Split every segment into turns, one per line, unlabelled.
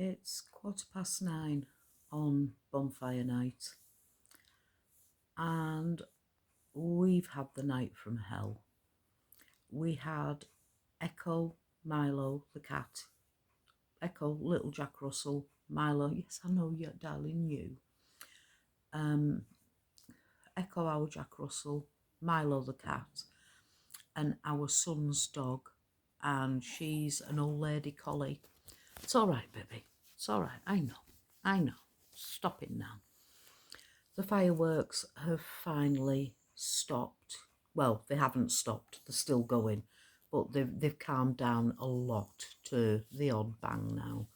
It's 9:15 on bonfire night, and we've had the night from hell. We had Echo, Milo, the cat, Echo, little Jack Russell, Milo, yes, I know you, darling, you. Echo, our Jack Russell, Milo, the cat, and our son's dog, and she's an old lady collie. It's all right, baby. It's all right. I know. Stop it now. The fireworks have finally stopped. Well, they haven't stopped. They're still going, but they've calmed down a lot to the odd bang now.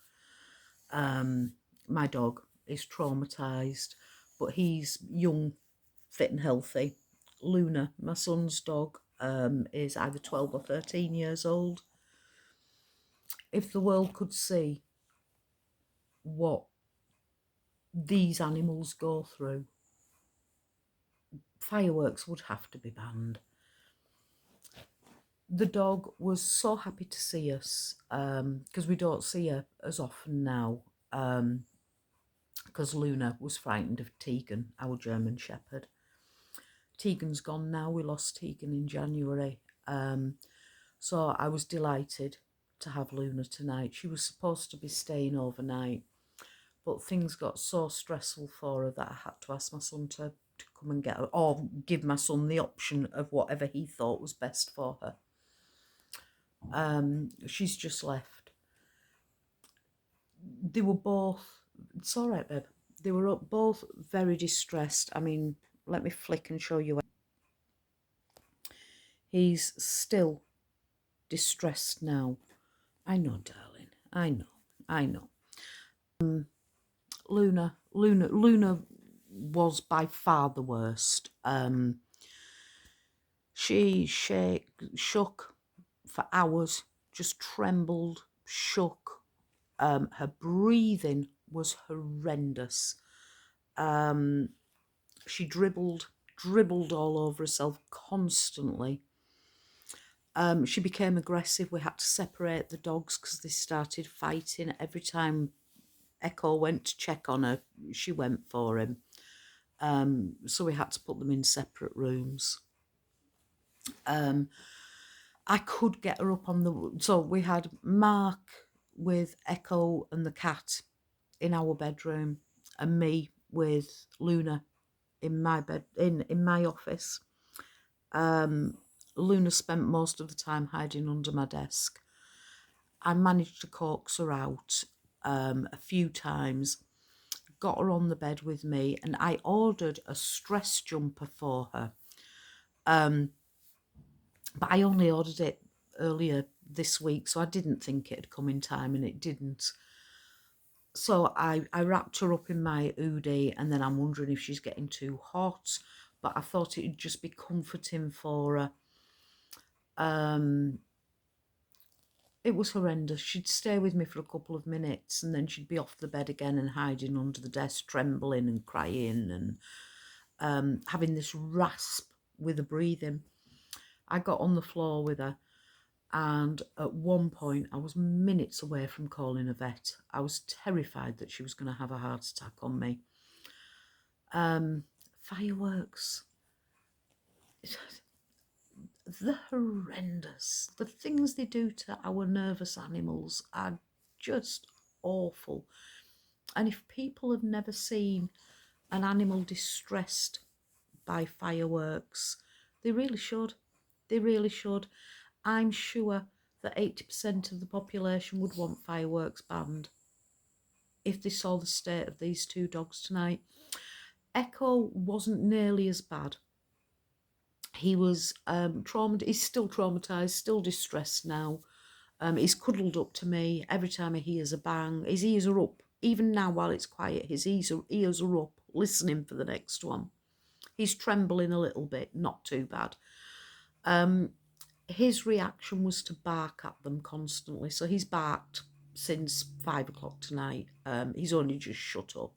My dog is traumatised, but he's young, fit and healthy. Luna, my son's dog, is either 12 or 13 years old. If the world could see what these animals go through, fireworks would have to be banned. The dog was so happy to see us, because we don't see her as often now, because Luna was frightened of Tegan, our German Shepherd. Tegan's gone now. We lost Tegan in January. So I was delighted to have Luna tonight. She was supposed to be staying overnight, but things got so stressful for her that I had to ask my son to come and get her, or give my son the option of whatever he thought was best for her. She's just left. They were both, it's all right, babe. They were both very distressed. I mean, let me flick and show you. He's still distressed now. I know, darling. I know. Luna was by far the worst. She shook for hours, just trembled, shook. Her breathing was horrendous. She dribbled all over herself constantly. She became aggressive. We had to separate the dogs because they started fighting. Every time Echo went to check on her, she went for him. So we had to put them in separate rooms. I could get her up on the... So we had Mark with Echo and the cat in our bedroom, and me with Luna in my bed, in my office. Luna spent most of the time hiding under my desk. I managed to coax her out a few times, got her on the bed with me, and I ordered a stress jumper for her. But I only ordered it earlier this week, so I didn't think it'd come in time, and it didn't. So I wrapped her up in my hoodie, and then I'm wondering if she's getting too hot, but I thought it'd just be comforting for her. It was horrendous. She'd stay with me for a couple of minutes, and then she'd be off the bed again and hiding under the desk, trembling and crying and having this rasp with the breathing. I got on the floor with her, and at one point I was minutes away from calling a vet. I was terrified that she was going to have a heart attack on me. Fireworks. They're horrendous. The things they do to our nervous animals are just awful. And if people have never seen an animal distressed by fireworks, they really should. They really should. I'm sure that 80% of the population would want fireworks banned if they saw the state of these two dogs tonight. Echo wasn't nearly as bad. He was he's still traumatised, still distressed now. He's cuddled up to me every time he hears a bang. His ears are up. Even now while it's quiet, his ears are up, listening for the next one. He's trembling a little bit, not too bad. His reaction was to bark at them constantly. So he's barked since 5 o'clock tonight. He's only just shut up.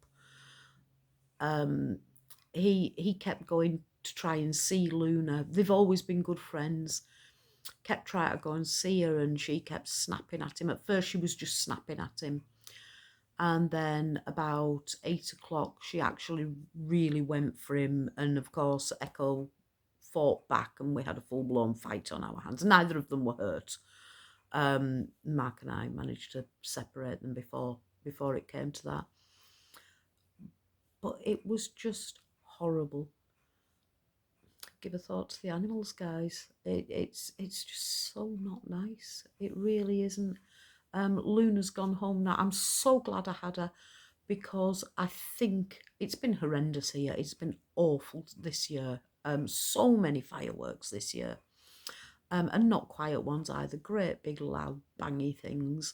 He kept going to try and see Luna. They've always been good friends. Kept trying to go and see her, and she kept snapping at him. At first she was just snapping at him. And then about 8 o'clock, she actually really went for him. And of course, Echo fought back and we had a full-blown fight on our hands. Neither of them were hurt. Mark and I managed to separate them before it came to that. But it was just horrible. Give a thought to the animals, guys. It's just so not nice. It really isn't. Luna's gone home now. I'm so glad I had her, because I think it's been horrendous here. It's been awful this year. So many fireworks this year. And not quiet ones either. Great big loud bangy things.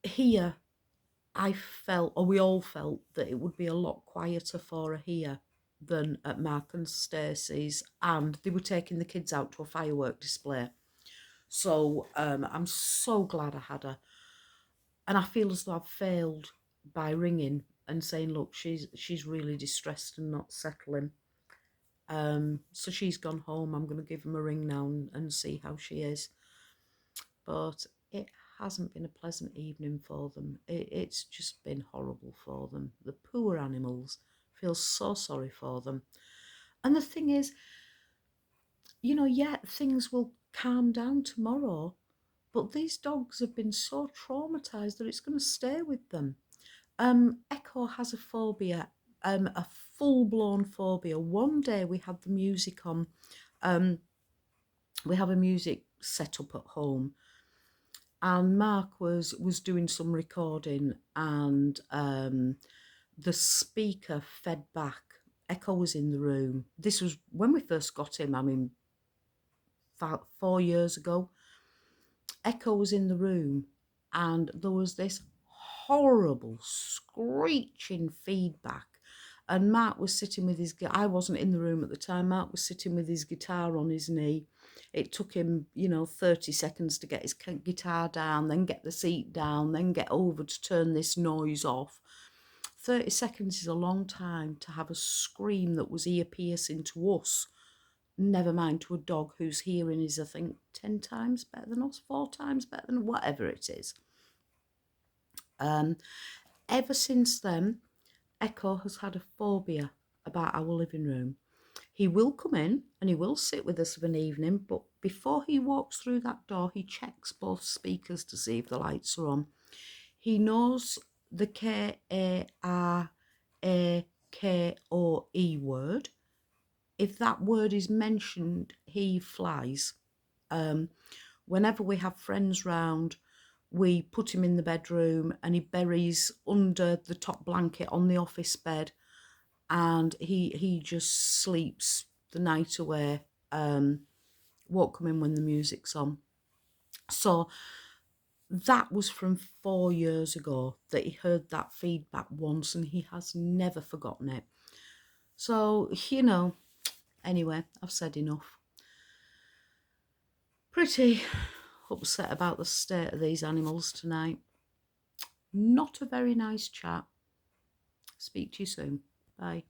Here, I felt, or we all felt, that it would be a lot quieter for her here than at Mark and Stacey's, and they were taking the kids out to a firework display. So I'm so glad I had her. And I feel as though I've failed by ringing and saying, look, she's really distressed and not settling. So she's gone home. I'm going to give them a ring now and see how she is. But it hasn't been a pleasant evening for them. It's just been horrible for them. The poor animals. Feel so sorry for them. And the thing is, you know, yeah, things will calm down tomorrow, but these dogs have been so traumatised that it's going to stay with them. Echo has a phobia, a full-blown phobia. One day we had the music on. We have a music set up at home, and Mark was doing some recording, and the speaker fed back. Echo was in the room. This was when we first got him, I mean, 4 years ago. Echo was in the room, and there was this horrible screeching feedback. And Mark was sitting with his, I wasn't in the room at the time, Mark was sitting with his guitar on his knee. It took him, 30 seconds to get his guitar down, then get the seat down, then get over to turn this noise off. 30 seconds is a long time to have a scream that was ear-piercing to us, never mind to a dog whose hearing is, I think, 10 times better than us, 4 times better than whatever it is. Ever since then, Echo has had a phobia about our living room. He will come in and he will sit with us of an evening, but before he walks through that door, he checks both speakers to see if the lights are on. He knows the K-A-R-A-K-O-E word. If that word is mentioned, he flies. Whenever we have friends round, we put him in the bedroom and he buries under the top blanket on the office bed, and he just sleeps the night away. Won't come in when the music's on. So that was from 4 years ago that he heard that feedback once, and he has never forgotten it. So, anyway, I've said enough. Pretty upset about the state of these animals tonight. Not a very nice chat. Speak to you soon. Bye.